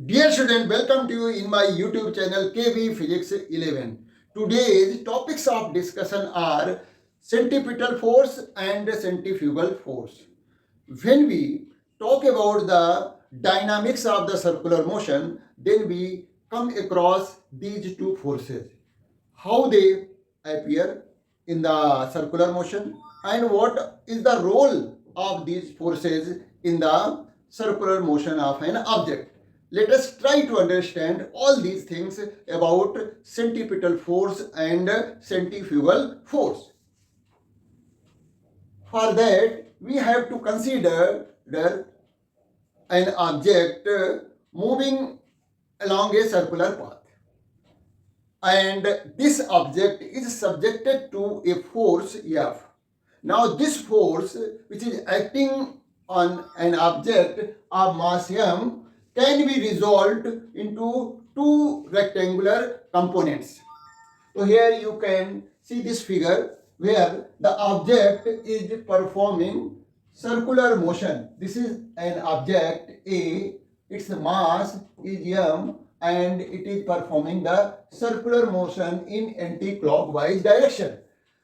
Dear student, welcome to you in my YouTube channel KB Physics 11. Today's topics of discussion are centripetal force and centrifugal force. When we talk about the dynamics of the circular motion, then we come across these two forces, how they appear in the circular motion and what is the role of these forces in the circular motion of an object. Let us try to understand all these things about centripetal force and centrifugal force. For that, we have to consider an object moving along a circular path. And this object is subjected to a force F. Now this force which is acting on an object of mass m can be resolved into two rectangular components. So here you can see this figure where the object is performing circular motion. This is an object A, its mass is m and it is performing the circular motion in anti-clockwise direction.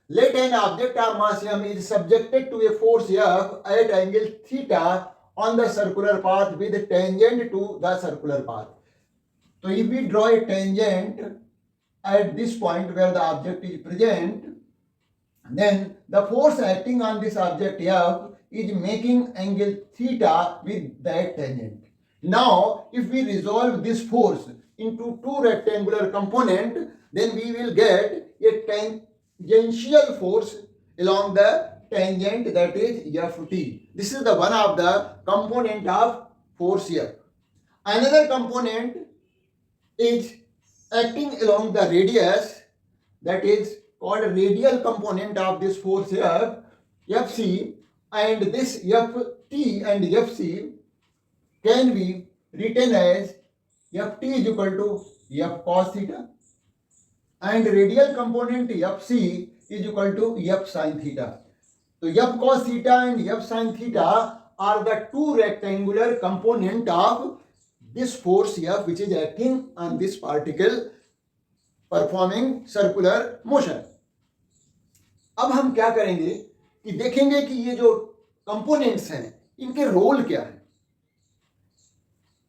Let an object of mass m is subjected to a force F at angle theta on the circular path with tangent to the circular path. So if we draw a tangent at this point where the object is present, then the force acting on this object F is making angle theta with that tangent. Now, if we resolve this force into two rectangular components, then we will get a tangential force along the tangent, that is Ft. This is the one of the component of force F. Another component is acting along the radius, that is called radial component of this force F, Fc, and this Ft and Fc can be written as Ft is equal to F cos theta and radial component Fc is equal to F sin theta. So F cos theta and F sin theta are the two rectangular component of this force F which is acting on this particle performing circular motion. अब हम क्या करेंगे कि देखेंगे कि ये जो components हैं इनके रोल क्या है.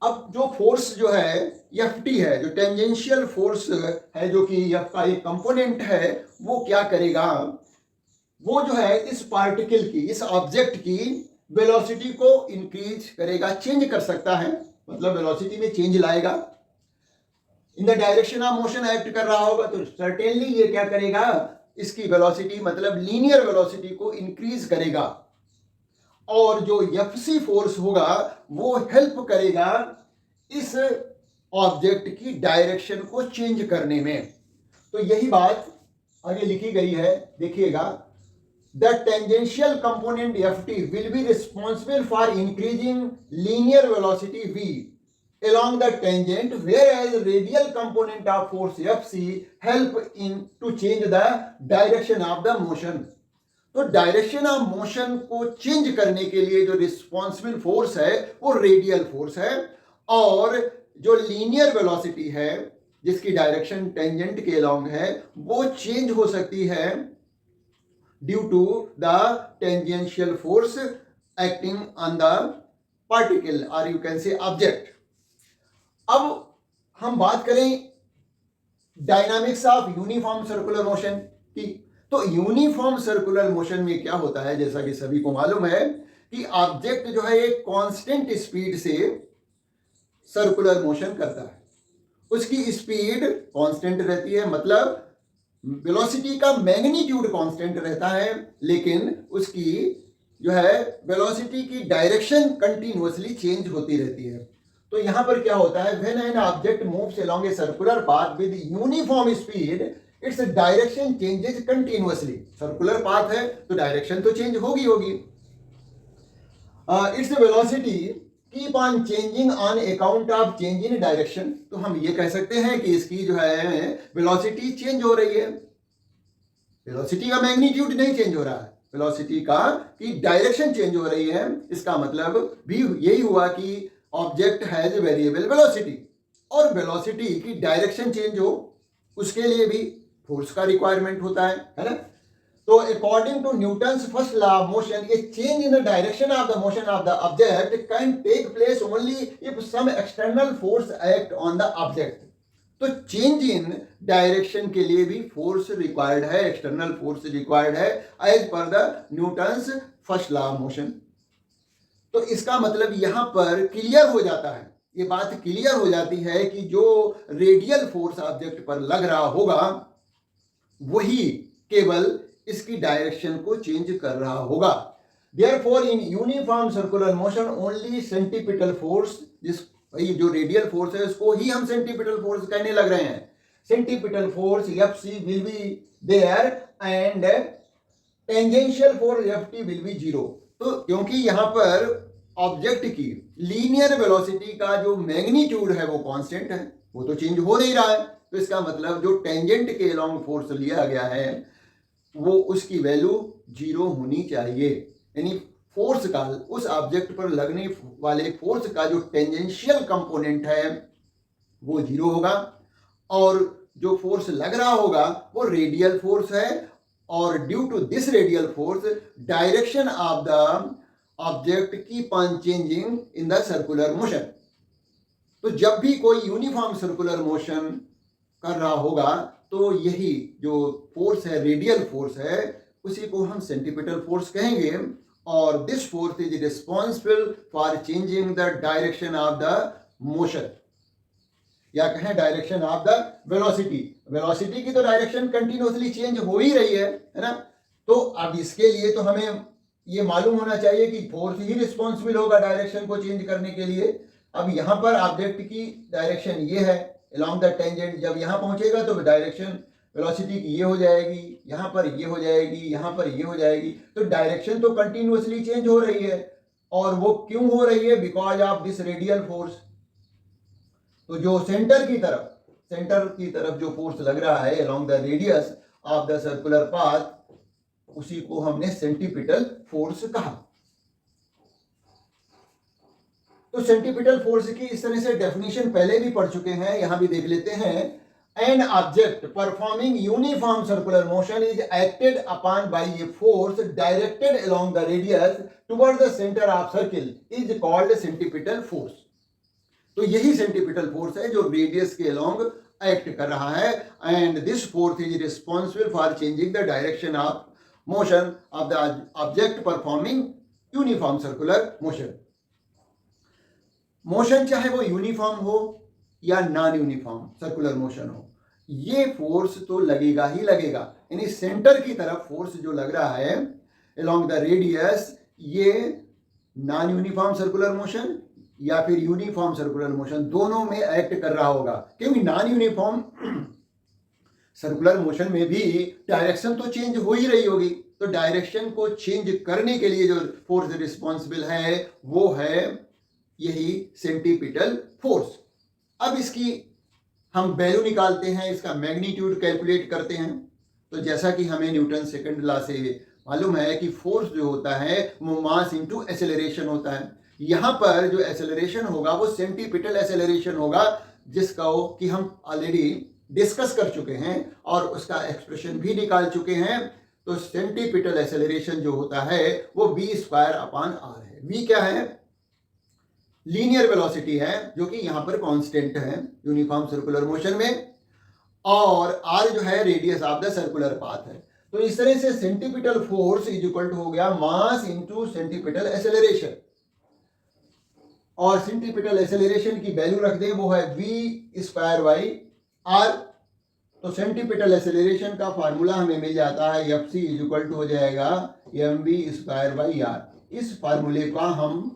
अब जो फोर्स जो है Ft है, जो टेंजेंशियल फोर्स है जो कि F का एक कंपोनेंट है, वो क्या करेगा, वो जो है इस पार्टिकल की, इस ऑब्जेक्ट की वेलोसिटी को इंक्रीज करेगा, चेंज कर सकता है, मतलब वेलोसिटी में चेंज लाएगा. इन the direction of motion act कर रहा होगा तो सर्टेनली ये क्या करेगा, इसकी वेलोसिटी मतलब लीनियर वेलोसिटी को इंक्रीज करेगा. और जो Fc फोर्स होगा वो हेल्प करेगा इस ऑब्जेक्ट की डायरेक्शन को चेंज करने में. तो यही बात आगे लिखी गई है, देखिएगा. The tangential component Ft will be responsible for increasing linear velocity v along the tangent, whereas radial component of force Fc help in to change the direction of the motion. तो डायरेक्शन ऑफ मोशन को change करने के लिए जो responsible force है वो radial force है, और जो लीनियर वेलोसिटी है जिसकी डायरेक्शन टेंजेंट के अलोंग है वो चेंज हो सकती है due to the tangential force acting on the particle और यू कैन से ऑब्जेक्ट. अब हम बात करें dynamics of uniform circular motion की. तो यूनिफॉर्म सर्कुलर मोशन में क्या होता है, जैसा कि सभी को मालूम है कि ऑब्जेक्ट जो है एक कांस्टेंट स्पीड से सर्कुलर मोशन करता है. उसकी स्पीड कांस्टेंट रहती है, मतलब वेलोसिटी का मैग्नीट्यूड कांस्टेंट रहता है, लेकिन उसकी जो है वेलोसिटी की डायरेक्शन कंटिन्यूअसली चेंज होती रहती है. तो यहां पर क्या होता है, when an object moves along a circular path with uniform speed, its direction changes continuously. Circular path है तो डायरेक्शन तो चेंज होगी. Its velocity keep on changing on account of change in direction. तो हम ये कह सकते हैं कि इसकी जो है वेलोसिटी चेंज हो रही है. वेलोसिटी का मैग्नीट्यूड नहीं चेंज हो रहा है, वेलोसिटी का की डायरेक्शन चेंज हो रही है. इसका मतलब भी यही हुआ कि ऑब्जेक्ट हैज वेरिएबल वेलोसिटी, और वेलोसिटी की डायरेक्शन चेंज हो उसके लिए भी फोर्स का रिक्वायरमेंट होता है ना। तो according to Newton's first law of motion, a change in the direction of the motion of the object can take place only if some external force act on the object. तो change in direction के लिए भी force required है, external force required है as per the Newton's first law of motion. तो इसका मतलब यहां पर क्लियर हो जाता है, ये बात क्लियर हो जाती है कि जो रेडियल फोर्स ऑब्जेक्ट पर लग रहा होगा वही केवल इसकी डायरेक्शन को चेंज कर रहा होगा। Therefore, in uniform circular motion only centripetal force, जिस ये जो रेडियल फोर्स है उसको ही हम सेंटीपिटल फोर्स कहने लग रहे हैं। Centripetal force Fc will be there and tangential force Ft will be 0। तो क्योंकि यहाँ पर ऑब्जेक्ट की लीनियर वेलोसिटी का जो मैग्नीट्यूड है वो कांस्टेंट है, वो तो चेंज हो नहीं रहा है, तो इसका मतलब जो टेंजेंट के अलोंग फोर्स लिया गया है वो उसकी वैल्यू 0 होनी चाहिए। यानी फोर्स का, उस ऑब्जेक्ट पर लगने वाले फोर्स का जो टेंजेंशियल कंपोनेंट है वो 0 होगा, और जो फोर्स लग रहा होगा वो रेडियल फोर्स है, और due to this radial force direction of the object keep on changing in the circular motion. तो जब भी कोई यूनिफॉर्म सर्कुलर मोशन कर रहा होगा तो यही जो फोर्स है, रेडियल फोर्स है, उसी को हम सेंटीपिटल फोर्स कहेंगे, और this force is responsible for changing the direction of the motion, या कहें direction of the velocity. Velocity की तो डायरेक्शन कंटिन्यूअसली चेंज हो ही रही है ना। तो अब इसके लिए तो हमें ये मालूम होना चाहिए कि फोर्स ही रिस्पॉन्सिबल होगा डायरेक्शन को चेंज करने के लिए। अब यहाँ पर ऑब्जेक्ट की डायरेक्शन ये है along द टेंजेंट, जब यहाँ पहुंचेगा तो डायरेक्शन वेलोसिटी की ये हो जाएगी, यहाँ पर ये हो जाएगी, यहाँ पर ये हो जाएगी, तो डायरेक्शन तो कंटिन्यूअसली चेंज हो रही है। और वो क्यों हो रही है? Because of this radial force. तो जो सेंटर की तरफ जो फोर्स लग रहा है along the radius of the circular path, उसी को हमने सेंटीपिटल फोर्स कहा। तो सेंटीपिटल फोर्स की इस तरह से डेफिनेशन पहले भी पढ़ चुके हैं, यहां भी देख लेते हैं। N object performing uniform circular motion is acted upon bye a force directed along the radius toward the centre of circle is called centripetal force. तो यही सेंटीपिटल फोर्स है जो रेडियस के अलोंग एक्ट कर रहा है, and this force is responsible for changing the direction of motion of the object performing uniform circular motion. Motion चाहे वो यूनिफॉर्म हो या नॉन यूनिफॉर्म सर्कुलर मोशन हो, ये फोर्स तो लगेगा ही लगेगा। यानी सेंटर की तरफ फोर्स जो लग रहा है अलोंग द रेडियस, ये नॉन यूनिफॉर्म सर्कुलर मोशन या फिर यूनिफॉर्म सर्कुलर मोशन, दोनों में एक्ट कर रहा होगा। क्योंकि नॉन यूनिफॉर्म सर्कुलर मोशन में भी डायरेक्शन तो चेंज हो ही रही होगी, तो डायरेक्शन को चेंज करने के लिए जो फोर्स रिस्पॉन्सिबल है वो है यही सेंटीपिटल फोर्स। अब इसकी हम वैल्यू निकालते हैं, इसका मैग्नीट्यूड कैलकुलेट करते हैं। तो जैसा कि हमें न्यूटन सेकंड लॉ से मालूम है कि फोर्स जो होता है वो मास इनटू एक्सेलरेशन होता है। यहाँ पर जो एक्सेलरेशन होगा वो सेंटीपिटल एक्सेलरेशन होगा, जिसका कि हम ऑलरेडी डिस्कस कर चुके हैं और उसका एक्सप्रेशन भी निकाल चुके हैं। तो सेंटीपिटल एक्सेलरेशन जो होता है वो v²/r है। v क्या है? लीनियर वेलोसिटी है, जो कि यहाँ पर कांस्टेंट है यूनिफॉर्म सर्कुलर मोशन में, और r जो है radius of the circular path है। तो इस तरह से centripetal force is equal to हो गया मास इनटू सेंटीपिटल एक्सेलरेशन, और सेंटीपिटल एक्सेलरेशन की वैल्यू रख दें वो है v²/r। तो सेंटीपिटल एक्सेलरेशन का फार्मूला हमें मिल जाता है Fc इज इक्वल टू हो जाएगा mv²/r। इस फार्मूले का हम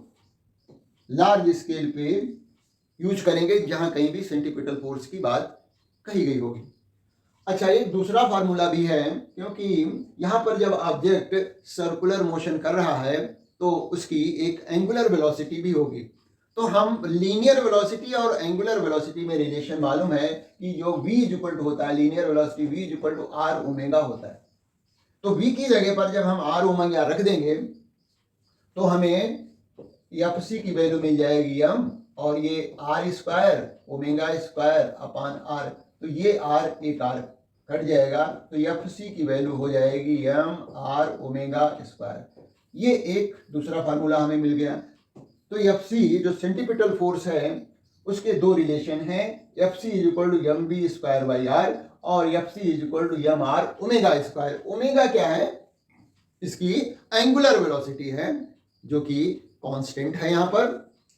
लार्ज स्केल पे यूज करेंगे जहां कहीं भी सेंटीपिटल फोर्स की बात कही गई होगी। अच्छा, एक दूसरा फार्मूला भी है, क्योंकि यहां पर जब ऑब्जेक्ट सर्कुलर मोशन कर रहा है तो उसकी एक एंगुलर वेलोसिटी भी होगी। तो हम लीनियर वेलोसिटी और एंगुलर वेलोसिटी में रिलेशन मालूम है कि जो v इक्वल टू होता है linear velocity v equal to r omega होता है। तो v की जगह पर जब हम r ओमेगा रख देंगे तो हमें Fc की वैल्यू मिल जाएगी हम और ये r square omega square upon r, तो ये आर एक आर कट जाएगा, तो एफ सी की वैल्यू हो जाएगी एम आर ओमेगा स्क्वायर। ये एक दूसरा फार्मूला हमें मिल गया। तो एफ सी जो सेंटीपिटल फोर्स है उसके दो रिलेशन हैं, F C is equal to M V square by R और F C is equal to M R omega square. Omega क्या है? इसकी एंगुलर वेलोसिटी है जो कि कांस्टेंट है, यहाँ पर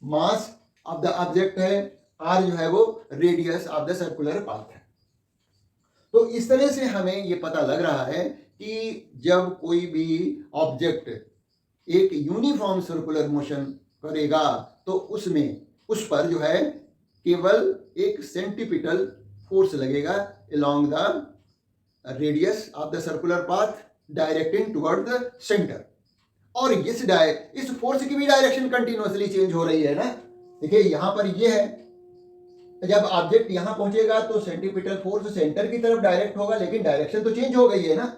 मास ऑफ द ऑब्जेक्ट है, आर जो है वो radius of the circular path है। तो इस तरह से हमें ये पता लग रहा है कि जब कोई भी ऑब्जेक्ट एक यूनिफॉर्म सर्कुलर मोशन करेगा तो उसमें उस पर जो है केवल एक सेंटीपिटल फोर्स लगेगा along the radius of the circular path directing toward the centre. और इस फोर्स की भी डायरेक्शन कंटिन्यूअसली चेंज हो रही है ना। देखिए यहाँ पर ये है, जब ऑब्जेक्ट यहाँ पहुंचेगा तो सेंटीपिटल फोर्स सेंटर की तरफ डायरेक्ट होगा, लेकिन डायरेक्शन तो चेंज हो गई है ना।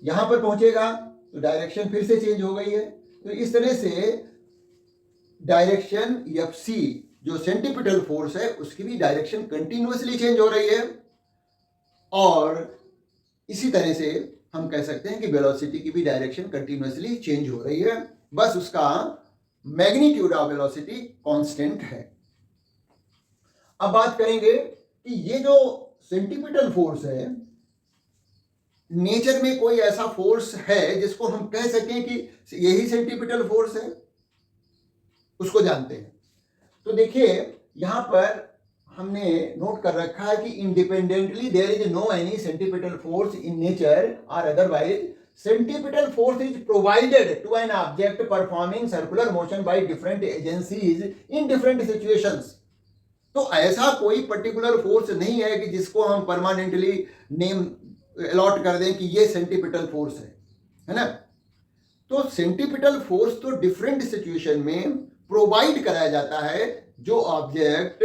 यहाँ पर पहुंचेगा तो डायरेक्शन फिर से चेंज हो गई है। तो इस तरह से डायरेक्शन एफ सी जो सेंटीपिटल फोर्स है उसकी भी डायरेक्शन कंटिन्यूअसली चेंज हो रही है। और इसी तरह से हम कह सकते हैं कि वेलोसिटी की भी डायरेक्शन कंटिन्यूअसली चेंज हो रही है, बस उसका मैग्नीट्यूड ऑफ वेलोसिटी कांस्टेंट है। अब बात करेंगे कि ये जो सेंटीपिटल फोर्स है, नेचर में कोई ऐसा फोर्स है जिसको हम कह सकें कि यही सेंटीपिटल फोर्स है, उसको जानते हैं। तो देखिए यहां पर हमने नोट कर रखा है कि independently there is no any centripetal force in nature और otherwise centripetal force is provided to an object performing circular motion by different agencies in different situations. तो ऐसा कोई पर्टिकुलर फोर्स नहीं है कि जिसको हम परमानेंटली नेम अलॉट कर दें कि ये सेंटीपिटल फोर्स है ना। तो सेंटीपिटल फोर्स तो डिफरेंट सिचुएशन में प्रोवाइड कराया जाता है जो ऑब्जेक्ट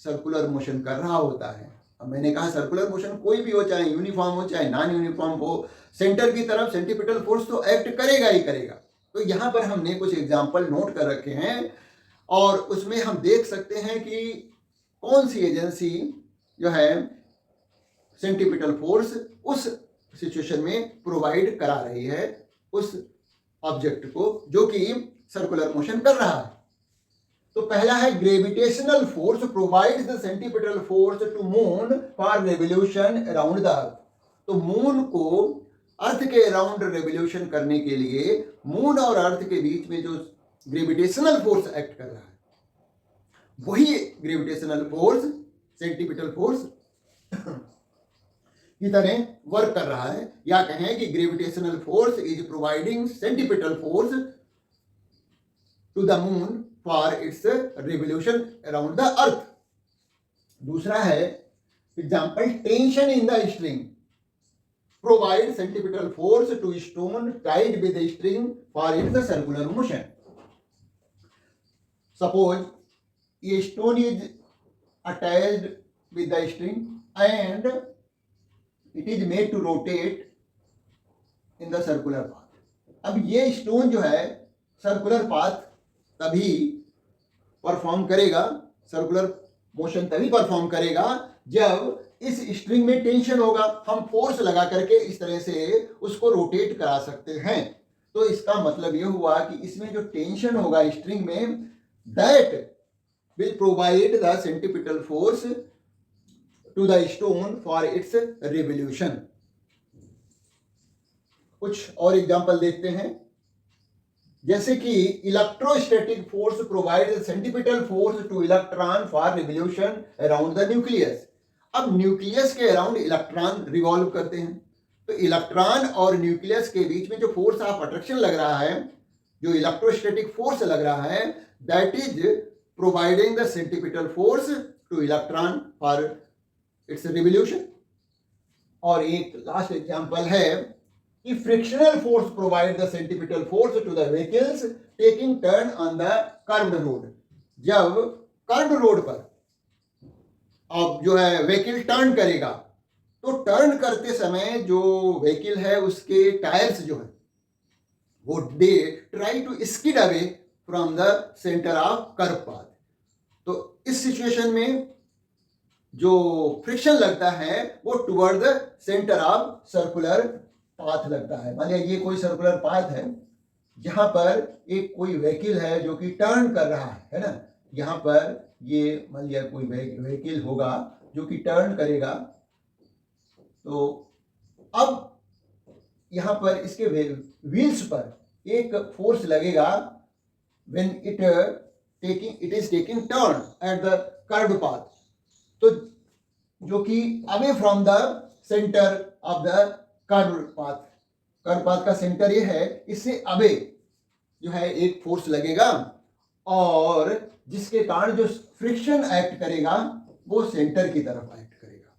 सर्कुलर मोशन कर रहा होता है। अब मैंने कहा सर्कुलर मोशन कोई भी हो, चाहे यूनिफॉर्म हो चाहे नॉन यूनिफॉर्म हो, सेंटर की तरफ सेंटीपिटल फोर्स तो एक्ट करेगा ही करेगा। तो यहाँ पर हमने कुछ एग्जाम्पल नोट कर रखे हैं और उसमें हम देख सकते हैं कि कौन सी एजेंसी जो है सेंटीपिटल फोर्स उस सिचुएशन में प्रोवाइड करा रही है उस ऑब्जेक्ट को जो कि सर्कुलर मोशन कर रहा है। तो पहला है gravitational force provides the centripetal force to moon for revolution around the earth. तो मून को अर्थ के अराउंड रेवोल्यूशन करने के लिए मून और अर्थ के बीच में जो ग्रेविटेशनल फोर्स एक्ट कर रहा है वही ग्रेविटेशनल फोर्स सेंटीपिटल फोर्स की तरह वर्क कर रहा है। या कहें कि gravitational force is providing centripetal force to the moon for its revolution around the earth. दूसरा है example, tension in the string provide centripetal force to stone tied with the string for its circular motion. Suppose ये stone is attached with the string and it is made to rotate in the circular path. अब ये stone जो है circular path तभी perform करेगा, circular motion तभी perform करेगा जब इस स्ट्रिंग में टेंशन होगा। हम फोर्स लगा करके इस तरह से उसको रोटेट करा सकते हैं। तो इसका मतलब यह हुआ कि इसमें जो टेंशन होगा स्ट्रिंग में, that will provide the centripetal force to the stone for its revolution. कुछ और एग्जांपल देखते हैं, जैसे कि electrostatic force provide centripetal force to electron for revolution around the nucleus. अब न्यूक्लियस के अराउंड इलेक्ट्रॉन रिवॉल्व करते हैं, तो इलेक्ट्रॉन और न्यूक्लियस के बीच में जो फोर्स ऑफ अट्रैक्शन लग रहा है, जो इलेक्ट्रोस्टैटिक फोर्स लग रहा है, that is providing the centripetal force to electron for its revolution. और एक लास्ट एग्जांपल है कि frictional force provide the centripetal force to the vehicles taking turn on the curved road. जब कर्व्ड रोड पर अब जो है व्हीकल टर्न करेगा, तो टर्न करते समय जो व्हीकल है उसके टायर्स जो है वो they try to skid away from the centre of curve path. इस सिचुएशन में जो फ्रिक्शन लगता है वो toward the centre of circular path लगता है। मान लिया ये कोई सर्कुलर पाथ है, जहां पर एक कोई व्हीकल है जो कि टर्न कर रहा है ना, यहाँ पर ये मान लिया कोई व्हीकल होगा जो कि टर्न करेगा, तो अब यहाँ पर इसके व्हील्स पर एक फोर्स लगेगा when it is taking turn at the curved path, तो जो कि away from the centre of the curve path का सेंटर ये है, इससे अवे जो है एक फोर्स लगेगा और जिसके कारण जो फ्रिक्शन एक्ट करेगा वो सेंटर की तरफ एक्ट करेगा।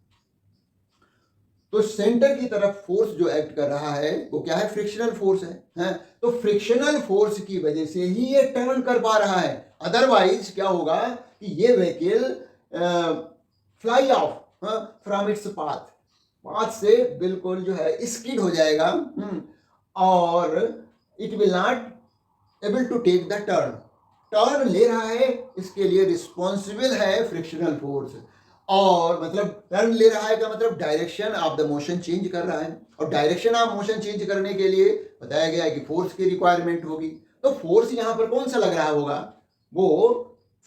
तो सेंटर की तरफ फोर्स जो एक्ट कर रहा है वो क्या है? फ्रिक्शनल फोर्स है? तो फ्रिक्शनल फोर्स की वजह से ही ये टर्न कर पा रहा है, अदरवाइज क्या होगा कि ये vehicle fly off from its path से बिल्कुल जो है स्किड हो जाएगा और it will not able to take the turn ले रहा है, इसके लिए रिस्पॉन्सिबल है फ्रिक्शनल फोर्स। और मतलब टर्न ले रहा है का मतलब direction of the motion change कर रहा है, और डायरेक्शन ऑफ मोशन चेंज करने के लिए बताया गया है कि फोर्स की रिक्वायरमेंट होगी। तो फोर्स यहाँ पर कौन सा लग रहा होगा? वो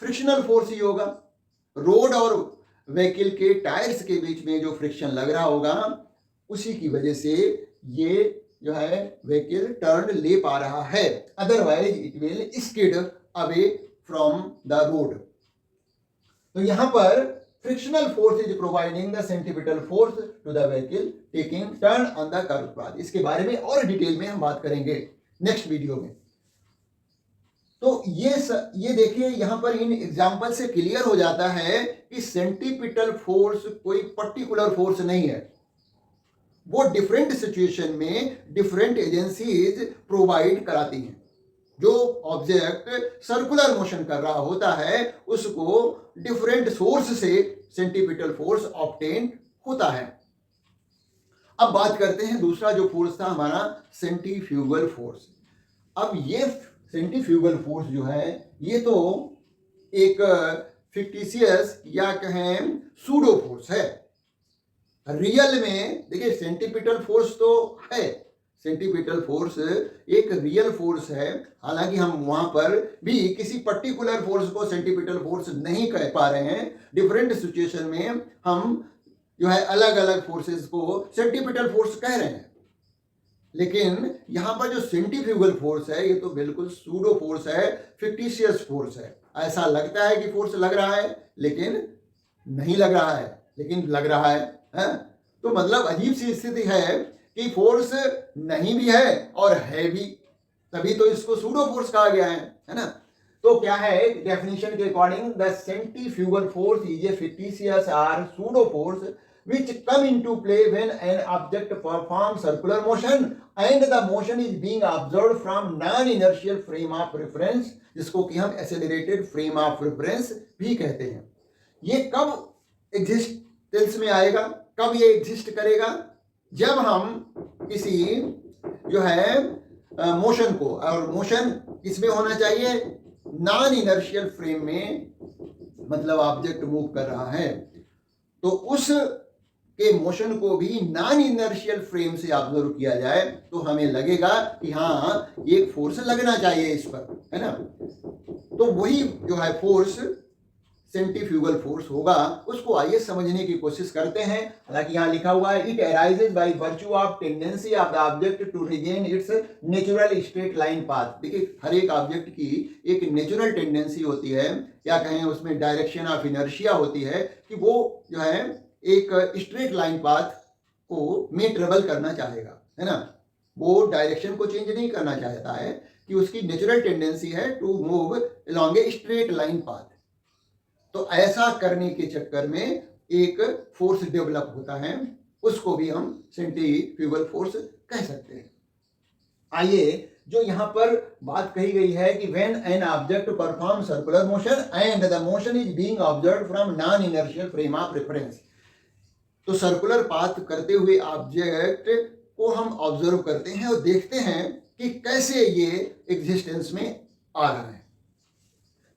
फ्रिक्शनल फोर्स ही होगा। रोड और व्हीकल के टायर्स के बीच में जो फ्रिक्शन लग रहा होगा उसी की वजह से ये जो है व्हीकल टर्न ले पा रहा है, otherwise it will skid away from the road. तो यहाँ पर frictional force is providing the centripetal force to the vehicle taking turn on the curve path. इसके बारे में और डिटेल में हम बात करेंगे नेक्स्ट वीडियो में। तो ये देखिए यहाँ पर इन एग्जाम्पल से क्लियर हो जाता है कि सेंट्रीपिटल फोर्स कोई पर्टिकुलर फोर्स नहीं है, वो डिफरेंट सिचुएशन में डिफरेंट एजेंसीज प्रोवाइड कराती हैं। जो ऑब्जेक्ट सर्कुलर मोशन कर रहा होता है उसको डिफरेंट सोर्स से सेंट्रीपिटल फोर्स ऑब्टेन होता है। अब बात करते हैं दूसरा जो फोर्स था हमारा, सेंट्रीफ्यूगल फोर्स। अब ये सेंट्रीफ्यूगल फोर्स जो है ये तो एक फिक्टिशियस या कहें सूडो फोर्स है। रियल में देखिए सेंट्रीपिटल फोर्स तो है, सेंट्रीपिटल फोर्स एक रियल फोर्स है, हालांकि हम वहां पर भी किसी पर्टिकुलर फोर्स को सेंट्रीपिटल फोर्स नहीं कह पा रहे हैं। डिफरेंट सिचुएशन में हम जो है अलग अलग फोर्सेस को सेंट्रीपिटल फोर्स कह रहे हैं, लेकिन यहाँ पर जो सेंट्रीफ्यूगल फोर्स है ये तो बिल्कुल सूडो फोर्स है, फिक्टिशियस फोर्स है। ऐसा लगता है कि फोर्स लग रहा है लेकिन नहीं लग रहा है, लेकिन लग रहा है? तो मतलब अजीब सी स्थिति है कि फोर्स नहीं भी है और है भी, तभी तो इसको सूडो फोर्स कहा गया है ना। तो क्या है डेफिनेशन के according, the centrifugal force is a fictitious और pseudo force which come into play when an object performs circular motion and the motion is being observed from non-inertial frame of reference, जिसको कि हम accelerated frame of reference भी कहते हैं। ये कब existence में आएगा, कब ये एग्जिस्ट करेगा? जब हम किसी जो है मोशन को, और मोशन किसमें होना चाहिए? नॉन इनर्शियल फ्रेम में, मतलब ऑब्जेक्ट मूव कर रहा है तो उस के मोशन को भी नॉन इनर्शियल फ्रेम से ऑब्जर्व किया जाए तो हमें लगेगा कि हाँ एक फोर्स लगना चाहिए इस पर, है ना। तो वही जो है फोर्स सेंट्रीफ्यूगल फोर्स होगा, उसको आइए समझने की कोशिश करते हैं। हालांकि यहाँ लिखा हुआ है it arises by virtue of tendency of the object to regain its natural straight line path. देखिए हर एक ऑब्जेक्ट की एक नेचुरल टेंडेंसी होती है, या कहें उसमें डायरेक्शन ऑफ इनर्शिया होती है कि वो जो है एक स्ट्रेट लाइन पाथ को में ट्रेवल करना चाहेगा, है ना। वो डायरेक्शन को चेंज नहीं करना चाहता है, कि उसकी नेचुरल टेंडेंसी है to move along a straight line path. तो ऐसा करने के चक्कर में एक फोर्स डेवलप होता है, उसको भी हम सेंट्रीफ्यूगल फोर्स कह सकते हैं। आइए जो यहाँ पर बात कही गई है कि when an object perform circular motion and the motion is being observed from non inertial frame of reference, तो सर्कुलर पाथ करते हुए ऑब्जेक्ट को हम ऑब्जर्व करते हैं और देखते हैं कि कैसे ये एग्जिस्टेंस में आ रहा है।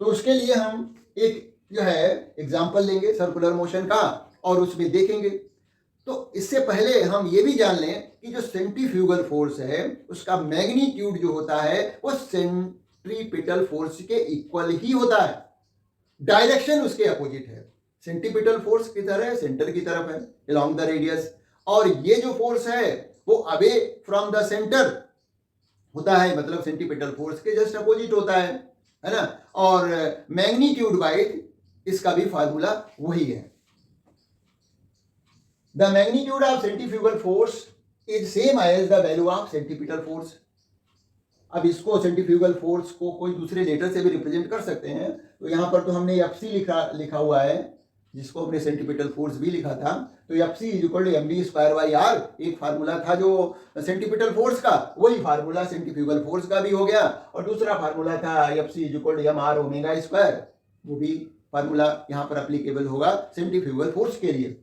तो उसके लिए हम एक जो है एग्जाम्पल लेंगे सर्कुलर मोशन का और उसमें देखेंगे। तो इससे पहले हम ये भी जान लें कि जो सेंट्रीफ्यूगल फोर्स है उसका मैग्नीट्यूड जो होता है वो सेंट्रीपिटल फोर्स के इक्वल ही होता है, डायरेक्शन उसके अपोजिट है। सेंट्रीपिटल फोर्स किधर है? सेंटर की तरफ है, अलोंग द रेडियस, और ये जो फोर्स है वो अवे फ्रॉम द सेंटर होता है, मतलब सेंट्रीपिटल फोर्स के जस्ट अपोजिट होता है ना। और मैग्नीट्यूड बाय इसका भी फार्मूला वही है। The magnitude of centrifugal force is same as the value of centripetal force. अब इसको सेंट्रीफ्यूगल फोर्स को कोई दूसरे लेटर से भी रिप्रेजेंट कर सकते हैं। तो यहाँ पर तो हमने एफसी लिखा हुआ है, जिसको हमने सेंट्रीपिटल फोर्स भी लिखा था। तो FC is equal to mv square by r एक फार्मूला था जो सेंट्रीपिटल फोर्स का, वही फार्मूला सेंट्रीफ्यूगल फोर्स का भी हो गया। और दूसरा फार्मूला था FC is equal to mr omega square, वो भी फार्मूला यहाँ पर एप्लीकेबल होगा सेंट्रीफ्यूगल फोर्स के लिए।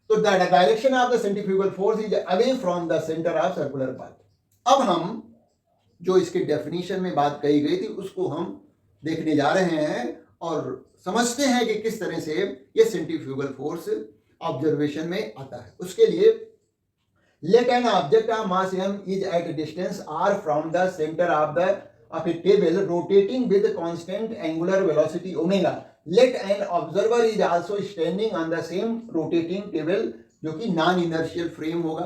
तो the direction of the centrifugal force is away from the centre of circular path. अब हम जो इसके डेफिनेशन में बात कही गई थी उसको हम देखने जा रहे हैं और समझते हैं कि किस तरह से ये सेंट्रीफ्यूगल फोर्स ऑब्जर्वेशन में आता है। उसके लिए let an object of mass m is at distance r from the centre of a table rotating with constant angular velocity omega. Let an observer is also standing on the same rotating table, जो कि non inertial frame होगा।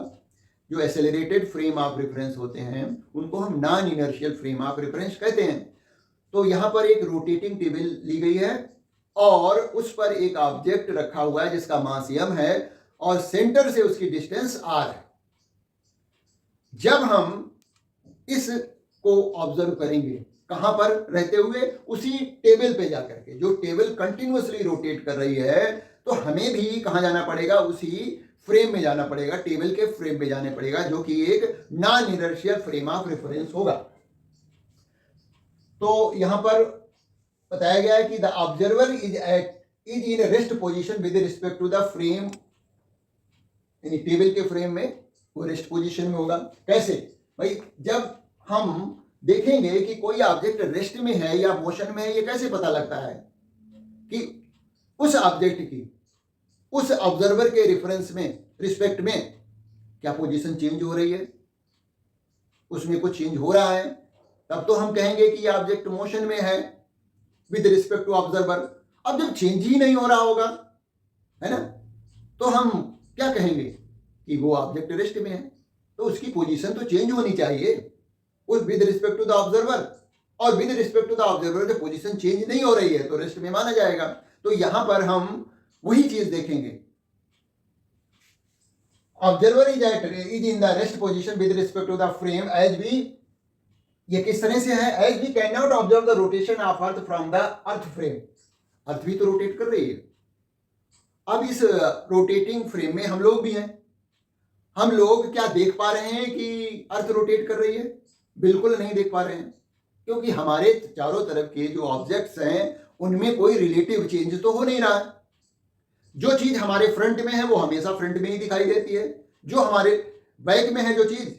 जो accelerated frame of reference होते हैं उनको हम non inertial frame of reference कहते हैं। तो यहाँ पर एक रोटेटिंग टेबल ली गई है और उस पर एक ऑब्जेक्ट रखा हुआ है जिसका मास m है और सेंटर से उसकी डिस्टेंस r है। जब हम इसको ऑब्जर्व करेंगे कहां पर रहते हुए, उसी टेबल पे जाकर के, जो टेबल कंटिन्यूअसली रोटेट कर रही है, तो हमें भी कहां जाना पड़ेगा? उसी फ्रेम में जाना पड़ेगा, टेबल के फ्रेम में जाने पड़ेगा, जो कि एक non inertial frame of reference होगा। तो यहां पर बताया गया है कि the observer is in rest position with respect to the frame, यानी टेबल के फ्रेम में वो रेस्ट पोजीशन में होगा। कैसे भाई? जब हम देखेंगे कि कोई ऑब्जेक्ट रेस्ट में है या मोशन में है, ये कैसे पता लगता है कि उस ऑब्जेक्ट की उस ऑब्जर्वर के रेफरेंस में, रिस्पेक्ट में क्या पोजीशन चेंज हो रही है, उसमें कुछ चेंज हो रहा है, तब तो हम कहेंगे कि ये ऑब्जेक्ट मोशन में है विद रिस्पेक्ट टू ऑब्जर्वर। अब जब चेंज ही नहीं हो रहा होगा, है ना, तो हम क्या कहेंगे कि वो ऑब्जेक्ट रेस्ट में है, तो उसकी पोजीशन तो चेंज होनी चाहिए उस with respect to the observer, और with respect to the observer जब पोजीशन चेंज नहीं हो रही है तो रेस्ट में माना जाएगा। तो यहां पर हम वही चीज देखेंगे, observer is in the rest position with respect to the frame as we, ये किस तरह से है? As we can not observe the rotation of earth from the earth frame. Earth भी तो रोटेट कर रही है। अब इस रोटेटिंग फ्रेम में हम लोग भी हैं। हम लोग क्या देख पा रहे हैं कि अर्थ रोटेट कर रही है? बिल्कुल नहीं देख पा रहे हैं, क्योंकि हमारे चारों तरफ के जो ऑब्जेक्ट्स हैं उनमें कोई रिलेटिव चेंज तो हो नहीं रहा है। जो चीज हमारे फ्रंट में है वो हमेशा फ्रंट में ही दिखाई देती है, जो हमारे बैक में है जो चीज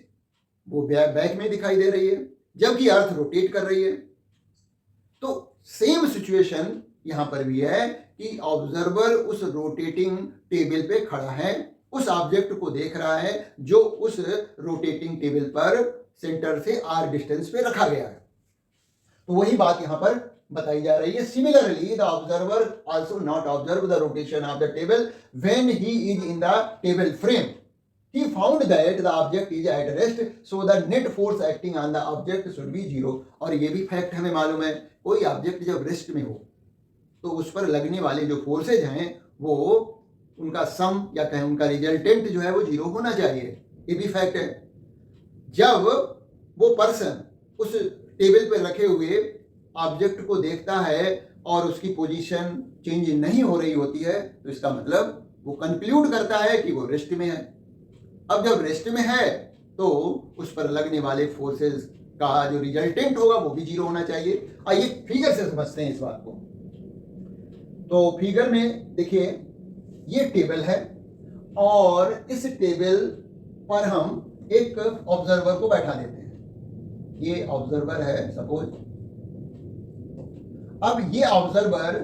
वो बैक में दिखाई दे रही है, जबकि अर्थ रोटेट कर रही है। तो सेम सिचुएशन यहां पर भी है कि ऑब्जर्वर उस रोटेटिंग टेबल पे खड़ा है, उस ऑब्जेक्ट को देख रहा है जो उस रोटेटिंग टेबल पर सेंटर से r डिस्टेंस पे रखा गया है। तो वही बात यहां पर बताई जा रही है। Similarly the observer also not observe the rotation of the table when he is in the table frame. He found that the object is at rest, so the net force acting on the object should be 0। और ये भी fact हमें मालूम है, कोई object जब rest में हो तो उस पर लगने वाले जो फोर्सेज हैं वो उनका सम या कहें उनका रिजल्टेंट जो है वो 0 होना चाहिए। ये भी फैक्ट है। जब वो पर्सन उस टेबल पर रखे हुए ऑब्जेक्ट को देखता है और उसकी पोजीशन चेंज नहीं हो रही होती है, तो इसका मतलब वो कंक्लूड करता है कि वो रेस्ट में है। अब जब रेस्ट में है तो उस पर लगने वाले फोर्सेस का जो रिजल्टेंट होगा वो भी 0 होना चाहिए। आइए फिगर से समझते हैं इस बात को। तो फिगर में देखिए ये टेबल है और इस टेबल पर हम एक ऑब्जर्वर को बैठा देते हैं। ये ऑब्जर्वर है सपोज। अब ये ऑब्जर्वर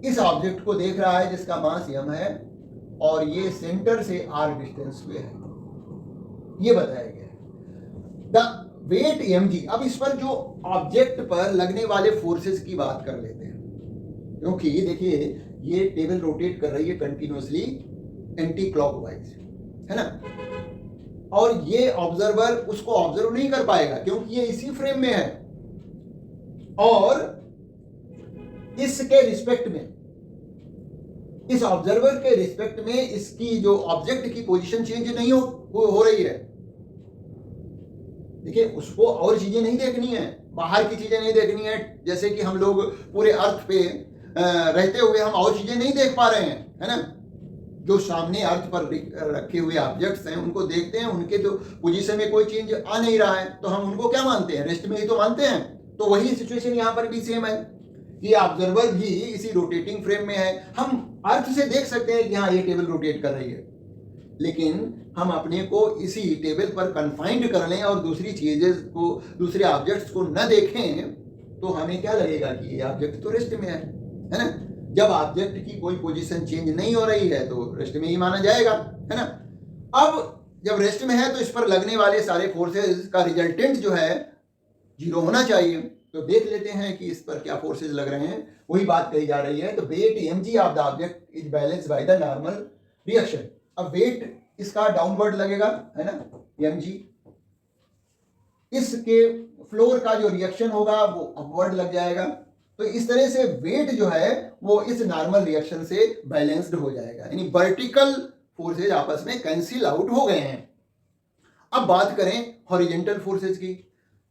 इस ऑब्जेक्ट को देख रहा है जिसका मास m है और ये सेंटर से r डिस्टेंस पे है, ये बताया गया है। The weight mg। अब इस पर जो ऑब्जेक्ट पर लगने वाले फोर्सेस की बात कर लेते हैं, क्योंकि देखिए ये टेबल रोटेट कर रही है कंटिन्यूअसली एंटी क्लॉकवाइज, है ना, और ये ऑब्जर्वर उसको ऑब्जर्व नहीं कर पाएगा क्योंकि ये इसी फ्रेम में है, और इसके रिस्पेक्ट में, इस ऑब्जर्वर के रिस्पेक्ट में इसकी जो ऑब्जेक्ट की पोजीशन चेंज नहीं हो रही है। देखिए उसको और चीजें नहीं देखनी है, बाहर की चीजें नहीं देखनी है, जैसे कि हम लोग पूरे अर्थ पे रहते हुए हम और चीजें नहीं देख पा रहे हैं, है ना। जो सामने अर्थ पर रखे हुए ऑब्जेक्ट्स हैं उनको देखते हैं, उनके तो पोजीशन में कोई चेंज आ नहीं रहा है, तो हम उनको क्या मानते हैं, रेस्ट में ही तो मानते हैं। तो वही सिचुएशन यहाँ पर भी सेम है कि ऑब्जर्वर भी इसी रोटेटिंग फ्रेम में है। हम अर्थ से देख सकते हैं कि हाँ ये टेबल रोटेट कर रही है, लेकिन हम अपने को इसी टेबल पर कन्फाइंड कर लें और दूसरी चीजें को, दूसरे ऑब्जेक्ट्स को न देखें, तो हमें क्या लगेगा कि ये ऑब्जेक्ट तो रेस्ट में है ना। जब ऑब्जेक्ट की कोई पोजीशन चेंज नहीं हो रही है तो रेस्ट में ही माना जाएगा, है ना। अब जब रेस्ट में है तो इस पर लगने वाले सारे फोर्सेस का रिजल्टेंट जो है 0 होना चाहिए। तो देख लेते हैं कि इस पर क्या फोर्सेस लग रहे हैं, वही बात कही जा रही है। तो weight mg of the object is balanced by the normal reaction. अब वेट इसका डाउनवर्ड लगेगा, है ना, mg। इसके फ्लोर का जो रिएक्शन होगा वो अपवर्ड लग जाएगा। तो इस तरह से वेट जो है वो इस नॉर्मल रिएक्शन से बैलेंस्ड हो जाएगा, यानी वर्टिकल फोर्सेज आपस में कैंसिल आउट हो गए हैं। अब बात करें हॉरिजॉन्टल फोर्सेज की,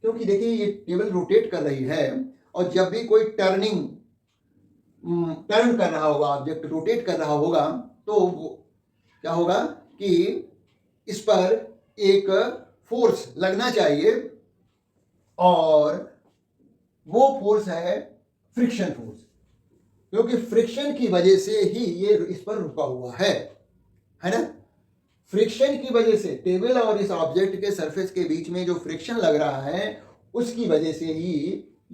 क्योंकि देखिए ये टेबल रोटेट कर रही है और जब भी कोई टर्न कर रहा होगा, ऑब्जेक्ट रोटेट कर रहा होगा, तो वो क्या होगा कि इस पर एक फोर्स लगना चाहिए, और वो फोर्स है फ्रिक्शन फोर्स, क्योंकि फ्रिक्शन की वजह से ही ये इस पर रुका हुआ है ना। फ्रिक्शन की वजह से टेबल और इस ऑब्जेक्ट के सरफेस के बीच में जो फ्रिक्शन लग रहा है उसकी वजह से ही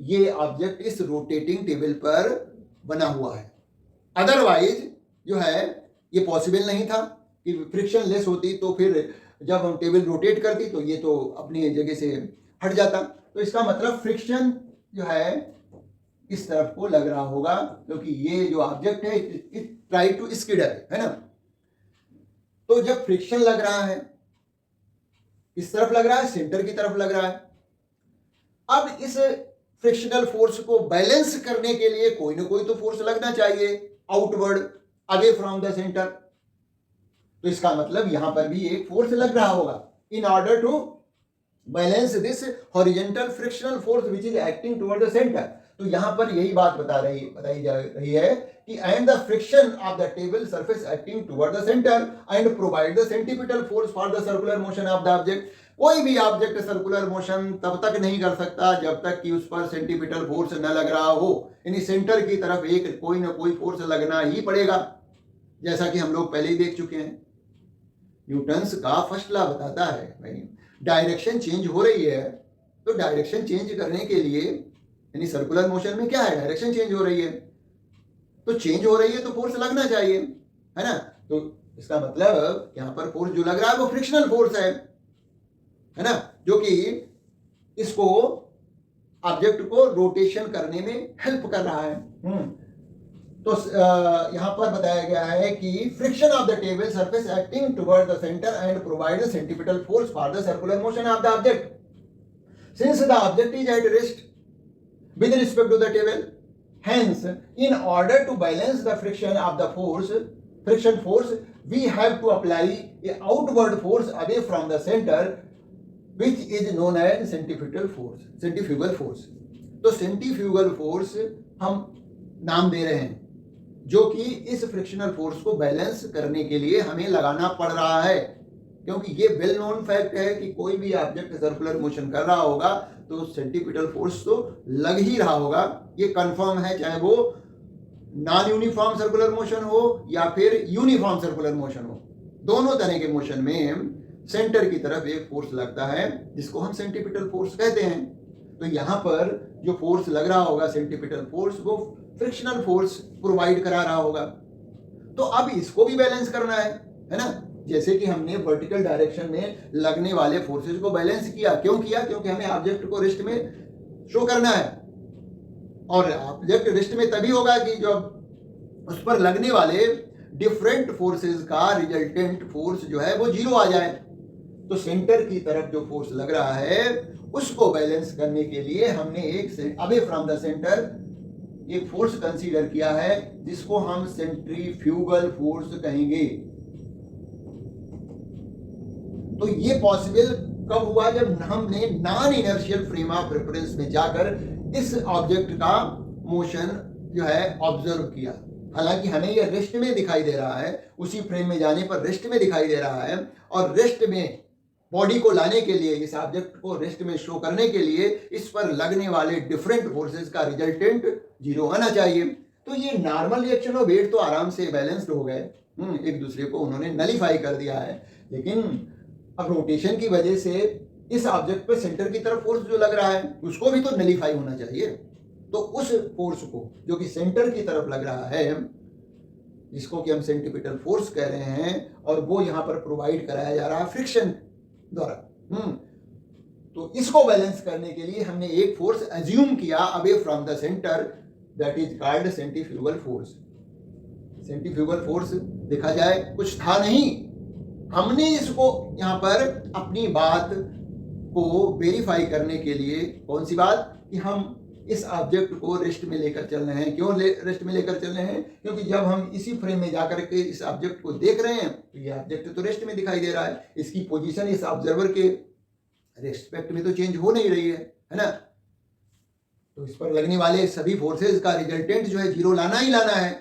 ये ऑब्जेक्ट इस रोटेटिंग टेबल पर बना हुआ है। अदरवाइज जो है ये पॉसिबल नहीं था कि फ्रिक्शन लेस होती तो फिर जब हम टेबल रोटेट करती तो ये तो अपनी जगह से हट जाता। तो इसका मतलब फ्रिक्शन जो है इस तरफ को लग रहा होगा, क्योंकि ये जो ऑब्जेक्ट है इट ट्राई टू स्किड है ना। तो जब फ्रिक्शन लग रहा है, इस तरफ लग रहा है, सेंटर की तरफ लग रहा है। अब इस फ्रिक्शनल फोर्स को बैलेंस करने के लिए कोई ना कोई तो फोर्स लगना चाहिए outward, away from the centre. तो इसका मतलब यहां पर भी एक फोर्स लग रहा होगा in order to balance this horizontal frictional force which is acting toward the centre. तो यहां पर यही बात बताई जा रही है कि and the friction of the table surface acting toward the centre and provide the centripetal force for the circular motion of the object. कोई भी ऑब्जेक्ट सर्कुलर मोशन तब तक नहीं कर सकता जब तक कि उस पर सेंटीपिटल फोर्स न लग रहा हो, यानी सेंटर की तरफ एक कोई ना कोई फोर्स लगना ही पड़ेगा, जैसा कि हम लोग पहले ही देख चुके हैं। न्यूटन्स का फर्स्ट लॉ बताता है भाई डायरेक्शन चेंज हो रही है, तो डायरेक्शन चेंज करने के लिए, यानी सर्कुलर मोशन में क्या है, डायरेक्शन चेंज हो रही है, तो चेंज हो रही है तो फोर्स लगना चाहिए, है ना। तो इसका मतलब यहां पर फोर्स जो लग रहा है वो फ्रिक्शनल फोर्स है ना, जो कि इसको ऑब्जेक्ट को रोटेशन करने में हेल्प कर रहा है। तो यहां पर बताया गया है कि friction of the table surface acting toward the centre and provide the centripetal force for the circular motion of the object since the object is at rest with respect to the table. Hence, in order to balance the friction of the friction force, we have to apply a outward force away from the center, which is known as centrifugal force. तो centrifugal force हम नाम दे रहे हैं, जो कि इस frictional force को balance करने के लिए हमें लगाना पड़ रहा है, क्योंकि ये वेल नोन फैक्ट है कि कोई भी ऑब्जेक्ट सर्कुलर मोशन कर रहा होगा तो सेंटीपिटल फोर्स तो लग ही रहा होगा। ये कंफर्म है, चाहे वो नॉन यूनिफॉर्म सर्कुलर मोशन हो या फिर यूनिफॉर्म सर्कुलर मोशन हो, दोनों तरह के मोशन में सेंटर की तरफ एक फोर्स लगता है जिसको हम सेंटीपिटल फोर्स कहते हैं। तो यहाँ पर जो फोर्स लग रहा होगा सेंटीपिटल फोर्स, वो फ्रिक्शनल फोर्स प्रोवाइड करा रहा होगा। तो अब इसको भी बैलेंस करना है ना। जैसे कि हमने वर्टिकल डायरेक्शन में लगने वाले फोर्सेस को बैलेंस किया। क्यों किया? क्योंकि हमें ऑब्जेक्ट को रिस्ट में शो करना है, और ऑब्जेक्ट रिस्ट में तभी होगा कि जब उस पर लगने वाले डिफरेंट फोर्सेस का रिजल्टेंट फोर्स जो है वो जीरो आ जाए। तो सेंटर की तरफ जो फोर्स लग रहा है उसको बैलेंस करने के लिए हमने एक अवे फ्रॉम द सेंटर एक फोर्स कंसीडर किया है, जिसको हम सेंट्रीफ्यूगल फोर्स कहेंगे। तो ये पॉसिबल कब हुआ? जब हमने non inertial frame of reference में जाकर इस ऑब्जेक्ट का मोशन जो है ऑब्जर्व किया। हालांकि हमें यह रेस्ट में दिखाई दे रहा है, उसी फ्रेम में जाने पर रेस्ट में दिखाई दे रहा है, और रेस्ट में बॉडी को लाने के लिए, इस ऑब्जेक्ट को रेस्ट में शो करने के लिए इस पर लगने वाले डिफरेंट फोर्सेस का रिजल्टेंट जीरो आना चाहिए। तो ये नॉर्मल रिएक्शन ऑफ वेट तो आराम से बैलेंस्ड हो गए, एक दूसरे को उन्होंने नलीफाई कर दिया है। लेकिन अब रोटेशन की वजह से इस ऑब्जेक्ट पे सेंटर की तरफ फोर्स जो लग रहा है उसको भी तो नलीफाई होना चाहिए। तो उस फोर्स को जो कि सेंटर की तरफ लग रहा है, जिसको कि हम सेंटीपिटल फोर्स कह रहे हैं, और वो यहाँ पर प्रोवाइड कराया जा रहा है फ्रिक्शन द्वारा। तो इसको बैलेंस करने के लिए हमने एक फोर्स एज्यूम किया away from the centre, that is called centrifugal force. Centrifugal force देखा जाए कुछ था नहीं, हमने इसको यहाँ पर अपनी बात को वेरीफाई करने के लिए, कौन सी बात? कि हम इस ऑब्जेक्ट को रेस्ट में लेकर चल रहे हैं। क्यों रेस्ट में लेकर चल रहे हैं? क्योंकि जब हम इसी फ्रेम में जाकर के इस ऑब्जेक्ट को देख रहे हैं तो ये ऑब्जेक्ट तो रेस्ट में दिखाई दे रहा है, इसकी पोजीशन इस ऑब्जर्वर के रेस्पेक्ट में तो चेंज हो नहीं रही है ना। तो इस पर लगने वाले सभी फोर्सेस का रिजल्टेंट जो है जीरो लाना ही लाना है।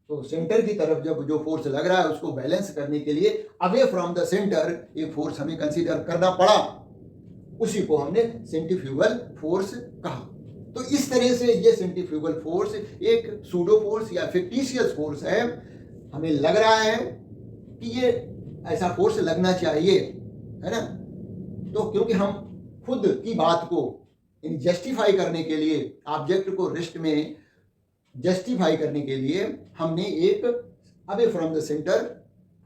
तो सेंटर की तरफ जब जो फोर्स लग रहा है उसको बैलेंस करने के लिए अवे फ्रॉम द सेंटर एक फोर्स हमें कंसीडर करना पड़ा, उसी को हमने सेंट्रीफ्यूगल फोर्स कहा। तो इस तरह से ये सेंट्रीफ्यूगल फोर्स एक सूडो फोर्स या फिक्टिशियस फोर्स है। हमें लग रहा है कि ये ऐसा फोर्स लगना चाहिए, है ना। तो क्योंकि हम खुद की बात को जस्टिफाई करने के लिए, ऑब्जेक्ट को रेस्ट में जस्टिफाई करने के लिए हमने एक away from the centre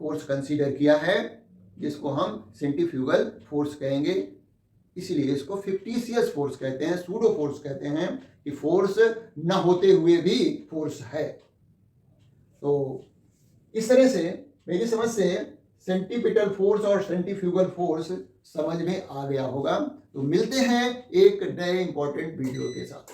force consider किया है, जिसको हम सेंट्रीफ्यूगल फोर्स कहेंगे। इसीलिए इसको फिक्टिशियस फोर्स कहते हैं, सूडो फोर्स कहते हैं, कि फोर्स न होते हुए भी फोर्स है। तो इस तरह से मेरी समझ से सेंट्रीपिटल फोर्स और सेंट्रीफ्यूगल फोर्स समझ में आ गया होगा। तो मिलते हैं एक नए इंपॉर्टेंट वीडियो के साथ।